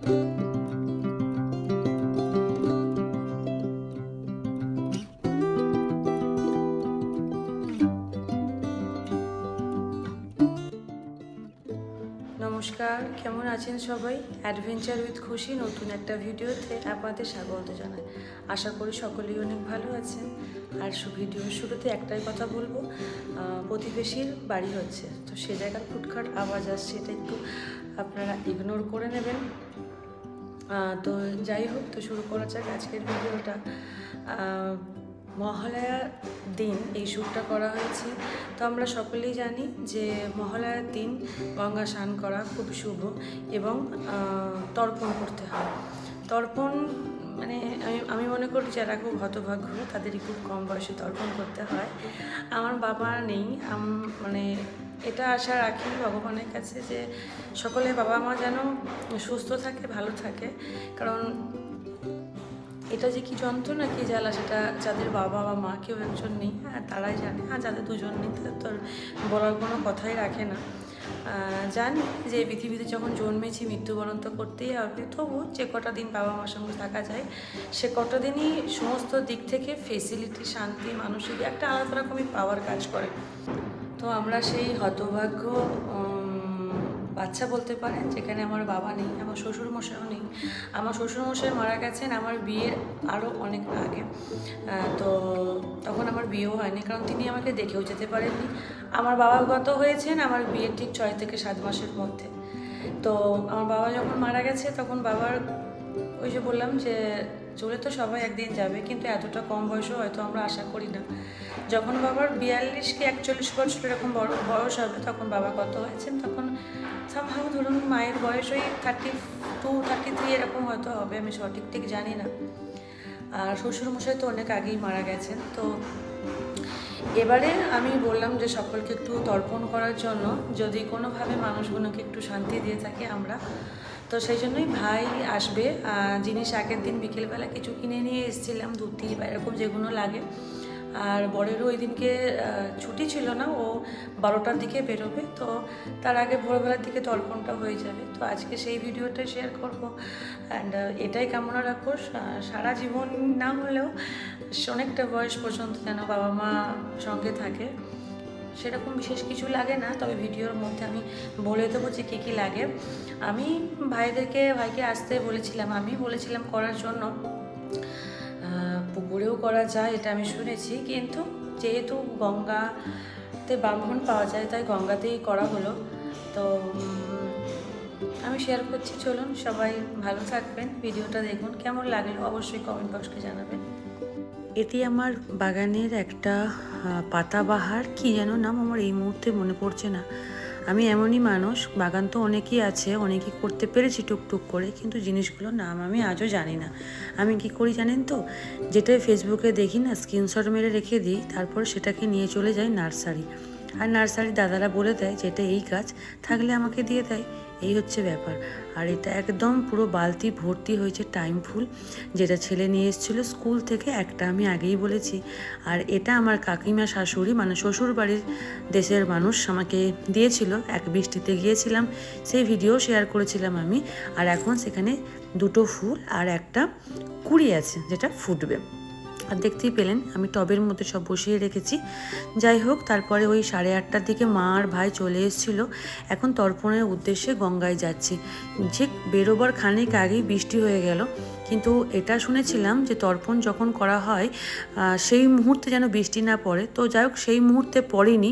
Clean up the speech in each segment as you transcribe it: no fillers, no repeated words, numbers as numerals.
নমস্কার, কেমন আছেন সবাই? অ্যাডভেঞ্চার উইথ খুশি নতুন একটা ভিডিওতে আপনাদের স্বাগত জানাই। আশা করি সকলেই অনেক ভালো আছেন। আর ভিডিওর শুরুতে একটাই কথা বলবো, প্রতিবেশীর বাড়ি হচ্ছে, তো সে জায়গার ফুটখাট আওয়াজ আসছে, এটা একটু আপনারা ইগনোর করে নেবেন। তো যাই হোক, তো শুরু করা যাক আজকের ভিডিওটা। মহালয়ার দিন এই শ্যুটটা করা হয়েছে। তো আমরা সকলেই জানি যে মহালয়ার দিন গঙ্গা স্নান করা খুব শুভ এবং তর্পণ করতে হয়। তর্পণ মানে আমি মনে করি যারা খুব হতভাগ্য তাদেরই খুব কম বয়সে তর্পণ করতে হয়। আমার বাবা নেই, মানে এটা আশা রাখি ভগবানের কাছে যে সকলে বাবা মা যেন সুস্থ থাকে, ভালো থাকে। কারণ এটা যে কি যন্ত্রণা, কি জ্বালা, সেটা যাদের বাবা বা মা কেউ একজন নেই তারাই জানে। আর যাদের দুজন নেই তাদের তো বলার কোনো কথাই রাখে না। জানি যে পৃথিবীতে যখন জন্মেছি মৃত্যুবরণ তো করতেই হবে, তবু যে কটা দিন বাবা মার সঙ্গে থাকা যায় সে কটা দিনই সমস্ত দিক থেকে ফেসিলিটি, শান্তি, মানসিক একটা আলাদা রকমই পাওয়ার কাজ করে। তো আমরা সেই হতভাগ্য বাচ্চা বলতে পারেন, যেখানে আমার বাবা নেই, আমার শ্বশুরমশাইও নেই। আমার শ্বশুরমশাই মারা গেছেন আমার বিয়ের আরও অনেক আগে। তো তখন আমার বিয়েও হয়নি, কারণ তিনি আমাকে দেখেও যেতে পারেননি। আমার বাবা গত হয়েছেন আমার বিয়ের ঠিক 6 থেকে 7 মাসের মধ্যে। তো আমার বাবা যখন মারা গেছে তখন বাবার ওই যে বললাম যে চলে তো সবাই একদিন যাবে, কিন্তু এতটা কম বয়সও হয়তো আমরা আশা করি না। যখন বাবার 42 কি 41 বছর এরকম বয়স হবে তখন বাবা কত হয়েছেন, তখন সামহাও ধরুন মায়ের বয়স ওই 32, 33 এরকম হয়তো হবে, আমি ঠিক জানি না। আর শ্বশুরমশাই তো অনেক আগেই মারা গেছেন। তো এবারে আমি বললাম যে সকলকে একটু তর্পণ করার জন্য, যদি কোনোভাবে মানুষগুলোকে একটু শান্তি দিয়ে থাকি আমরা, তো সেই জন্যই ভাই আসবে। জিনিস আগের দিন বিকেলবেলা কিছু কিনে নিয়ে এসেছিলাম, ধুতি বা এরকম যেগুলো লাগে। আর বরেরও ওই দিনকে ছুটি ছিল না, ও 12টার দিকে বেরোবে, তো তার আগে ভোরবেলার দিকে তর্পণটা হয়ে যাবে। তো আজকে সেই ভিডিওটা শেয়ার করব। অ্যান্ড এটাই কামনা রাখবো সারা জীবন না হলেও অনেকটা বয়স পর্যন্ত যেন বাবা মা সঙ্গে থাকে। সেরকম বিশেষ কিছু লাগে না, তবে ভিডিওর মধ্যে আমি বলে দেবো যে কী কী লাগে। আমি ভাইকে আসতে বলেছিলাম, আমি বলেছিলাম করার জন্য পুকুরেও করা যায়, এটা আমি শুনেছি, কিন্তু যেহেতু গঙ্গাতে ব্রাহ্মণ পাওয়া যায় তাই গঙ্গাতেই করা হলো। তো আমি শেয়ার করছি, চলুন সবাই ভালো থাকবেন, ভিডিওটা দেখুন, কেমন লাগলো অবশ্যই কমেন্ট বক্সে জানাবেন। এটি আমার বাগানের একটা পাতাবাহার, কি যেন নাম আমার এই মুহূর্তে মনে পড়ছে না। আমি এমনই মানুষ, বাগান তো অনেকেই আছে, অনেকেই করতে পেরেছি টুকটুক করে, কিন্তু জিনিসগুলোর নাম আমি আজও জানি না। আমি কি করি জানেন তো, যেটা ফেসবুকে দেখি না স্ক্রিনশট মেরে রেখে দিই, তারপর সেটাকে নিয়ে চলে যাই নার্সারি। আর নার্সারি দাদারা বলে দেয় যে এটা এই গাছ, থাকলে আমাকে দিয়ে দেয়, এই হচ্ছে ব্যাপার। আর এটা একদম পুরো বালতি ভর্তি হয়েছে টাইম ফুল, যেটা ছেলে নিয়ে এসেছিলো স্কুল থেকে, একটা আমি আগেই বলেছি। আর এটা আমার কাকিমা শাশুড়ি, মানে শ্বশুর বাড়ির দেশের মানুষ আমাকে দিয়েছিল, এক বৃষ্টিতে গিয়েছিলাম, সেই ভিডিও শেয়ার করেছিলাম আমি। আর এখন সেখানে 2টো ফুল আর একটা কুঁড়ি আছে যেটা ফুটবে। আর দেখতেই পেলেন আমি টবের মধ্যে সব বসিয়ে রেখেছি। যাই হোক, তারপরে ওই 8:30টার দিকে মা আর ভাই চলে এসেছিলো। এখন তর্পণের উদ্দেশ্যে গঙ্গায় যাচ্ছি। যে বেরোবার খানিক আগেই বৃষ্টি হয়ে গেল, কিন্তু এটা শুনেছিলাম যে তর্পণ যখন করা হয় সেই মুহূর্তে যেন বৃষ্টি না পড়ে। তো যাই হোক, সেই মুহূর্তে পড়েনি।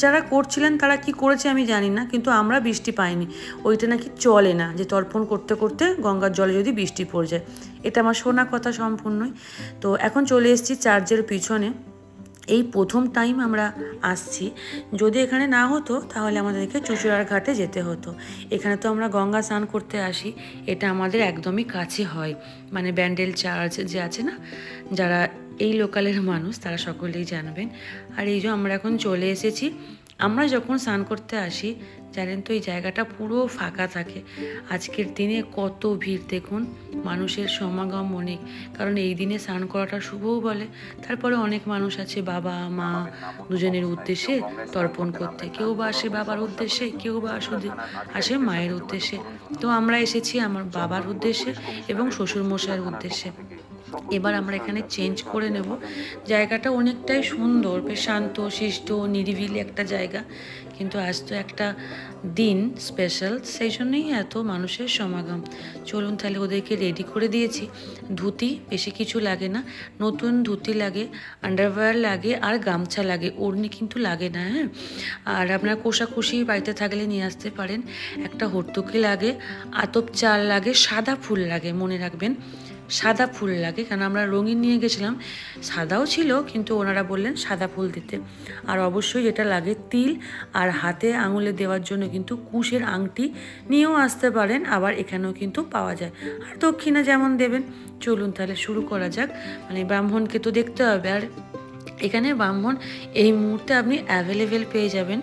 যারা করছিলেন তারা কি করেছে আমি জানি না, কিন্তু আমরা বৃষ্টি পাইনি। ওইটা নাকি চলে না, যে তর্পণ করতে করতে গঙ্গার জলে যদি বৃষ্টি পড়ে যায়। এটা আমার শোনা কথা সম্পূর্ণই। তো এখন চলে এসেছি চার্চের পিছনে। এই প্রথম টাইম আমরা আসছি, যদি এখানে না হতো তাহলে আমাদেরকে চুঁচুড়ার ঘাটে যেতে হতো। এখানে তো আমরা গঙ্গা স্নান করতে আসি, এটা আমাদের একদমই কাছে হয়, মানে ব্যান্ডেল চার্চ যে আছে না, যারা এই লোকালের মানুষ তারা সকলেই জানবেন। আর এই যে আমরা এখন চলে এসেছি। আমরা যখন স্নান করতে আসি জানেন তো এই জায়গাটা পুরো ফাঁকা থাকে। আজকের দিনে কত ভিড় দেখুন, মানুষের সমাগম অনেক, কারণ এই দিনে স্নান করাটা শুভও বলে। তারপরে অনেক মানুষ আছে বাবা মা দুজনের উদ্দেশ্যে তর্পণ করতে, কেউ বা আসে বাবার উদ্দেশ্যে, কেউ বা আসে মায়ের উদ্দেশ্যে। তো আমরা এসেছি আমার বাবার উদ্দেশ্যে এবং শ্বশুরমশাইয়ের উদ্দেশ্যে। এবার আমরা এখানে চেঞ্জ করে নেব। জায়গাটা অনেকটাই সুন্দর, বেশ শান্ত শিষ্ট নিরিবিলি একটা জায়গা, কিন্তু আজ তো একটা দিন স্পেশাল, সেই জন্যই এত মানুষের সমাগম। চলুন তাহলে ওদেরকে রেডি করে দিয়েছি। ধুতি বেশি কিছু লাগে না, নতুন ধুতি লাগে, আন্ডারওয়্যার লাগে আর গামছা লাগে, ওড়নি কিন্তু লাগে না। হ্যাঁ, আর আপনার কোষাকুষি বাড়িতে থাকলে নিয়ে আসতে পারেন। একটা হর্তুকি লাগে, আতপ চাল লাগে, সাদা ফুল লাগে, মনে রাখবেন সাদা ফুল লাগে, কারণ আমরা রঙিন নিয়ে গেছিলাম, সাদাও ছিল কিন্তু ওনারা বললেন সাদা ফুল দিতে। আর অবশ্যই যেটা লাগে তিল, আর হাতে আঙুলে দেওয়ার জন্য কিন্তু কুশের আংটি নিয়েও আসতে পারেন, আবার এখানেও কিন্তু পাওয়া যায়। আর দক্ষিণা যেমন দেবেন। চলুন তাহলে শুরু করা যাক। মানে ব্রাহ্মণকে তো দেখতে হবে, আর এখানে ব্রাহ্মণ এই মুহূর্তে আপনি অ্যাভেলেবেল পেয়ে যাবেন।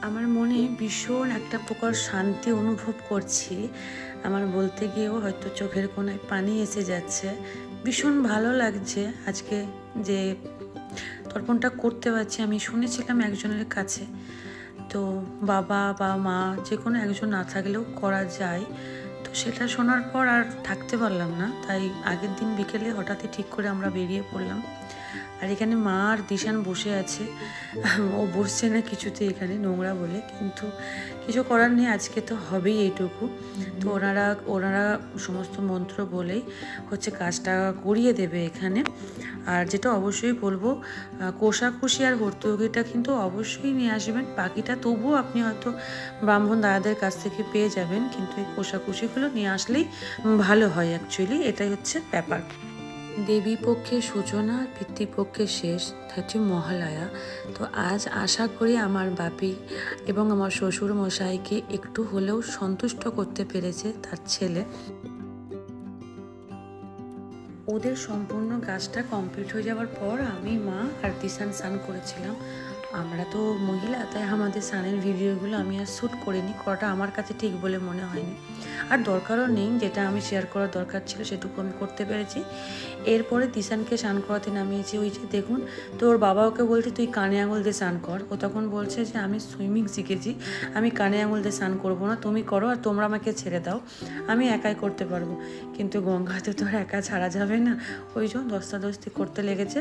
আমার মনে ভীষণ একটা প্রকার শান্তি অনুভব করছি। আমার বলতে গিয়েও হয়তো চোখের কোণায় পানি এসে যাচ্ছে। ভীষণ ভালো লাগছে আজকে যে তর্পণটা করতে পারছি। আমি শুনেছিলাম একজনের কাছে, তো বাবা বা মা যে কোনো একজন না থাকলেও করা যায়, তো সেটা শোনার পর আর থাকতে পারলাম না। তাই আগের দিন বিকেলে হঠাৎই ঠিক করে আমরা বেরিয়ে পড়লাম। আর এখানে মা আর দিশান বসে আছে, ও বসছে না কিছুতে এখানে নোংরা বলে, কিন্তু কিছু করার নেই, আজকে তো হবেই এইটুকু। তো ওনারা সমস্ত মন্ত্র বলেই হচ্ছে কাজটা করিয়ে দেবে এখানে। আর যেটা অবশ্যই বলবো, কোষাকুষি আর হর্তুকিটা কিন্তু অবশ্যই নিয়ে আসবেন। বাকিটা তবুও আপনি হয়তো ব্রাহ্মণ দাদাদের কাছ থেকে পেয়ে যাবেন, কিন্তু এই কোষাকুষিগুলো নিয়ে আসলেই ভালো হয়। অ্যাকচুয়ালি এটাই হচ্ছে ব্যাপার। দেবী পক্ষের সূচনা আর পিতৃপক্ষের শেষ হচ্ছে মহালয়া। তো আজ আশা করি আমার বাপি এবং আমার শ্বশুর মশাইকে একটু হলেও সন্তুষ্ট করতে পেরেছে তার ছেলে। ওদের সম্পূর্ণ কাজটা কমপ্লিট হয়ে যাওয়ার পর আমি, মা আর দিশান স্নান করেছিলাম। আমরা তো মহিলা, তাই আমাদের স্নানের ভিডিওগুলো আমি আর শ্যুট করিনি, করাটা আমার কাছে ঠিক বলে মনে হয়নি, আর দরকারও নেই। যেটা আমি শেয়ার করার দরকার ছিল সেটুকু আমি করতে পেরেছি। এরপরে দিশানকে স্নান করাতে নামিয়েছি। ওই যে দেখুন, তো ওর বাবা ওকে বলছে তুই কানে আঙুল দিয়ে স্নান কর। ও তখন বলছে যে আমি সুইমিং শিখেছি, আমি কানে আঙুল দিয়ে স্নান করবো না, তুমি করো আর তোমরা আমাকে ছেড়ে দাও, আমি একাই করতে পারবো। কিন্তু গঙ্গাতে তো আর একা ছাড়া যাবে না, ওই জন্য দস্তাদস্তি করতে লেগেছে।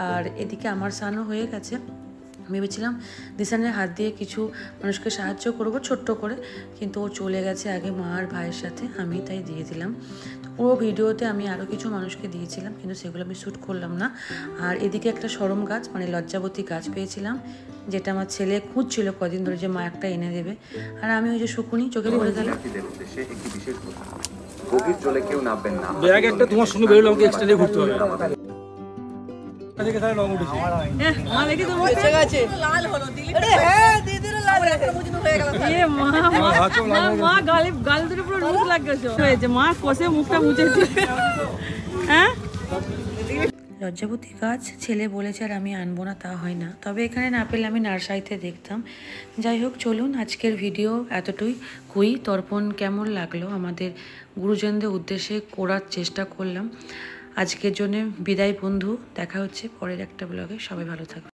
আর এদিকে আমার স্নানও হয়ে গেছে। ভেবেছিলাম দিশানের হাত দিয়ে কিছু মানুষকে সাহায্য করব ছোট্ট করে, কিন্তু ও চলে গেছে আগে মা আর ভাইয়ের সাথে, আমি তাই দিয়ে দিলাম। তো পুরো ভিডিওতে আমি আরও কিছু মানুষকে দিয়েছিলাম, কিন্তু সেগুলো আমি শ্যুট করলাম না। আর এদিকে একটা সরম গাছ, মানে লজ্জাবতী গাছ পেয়েছিলাম, যেটা আমার ছেলে খুঁজছিল কদিন ধরে যে মা একটা এনে দেবে। আর আমি ওই যে শুকুনি চোখে পড়ে গেল। গভীর জলে কেউ নামবেন না। ব্যাগ একটা তোমার সঙ্গে বেরোলে আমাকে এক্সট্রা দিয়ে ঘুরতে হবে। লজ্জাবতী গাছ ছেলে বলেছে আর আমি আনবো না তা হয় না, তবে এখানে না পেলে আমি নার্সারিতে দেখতাম। যাই হোক, চলুন আজকের ভিডিও এতটুকুই। তর্পণ কেমন লাগলো আমাদের গুরুজনদের উদ্দেশ্যে করার চেষ্টা করলাম। আজকের জন্য বিদায় বন্ধু, দেখা হচ্ছে পরের একটা ব্লগে। সবাই ভালো থাকবে।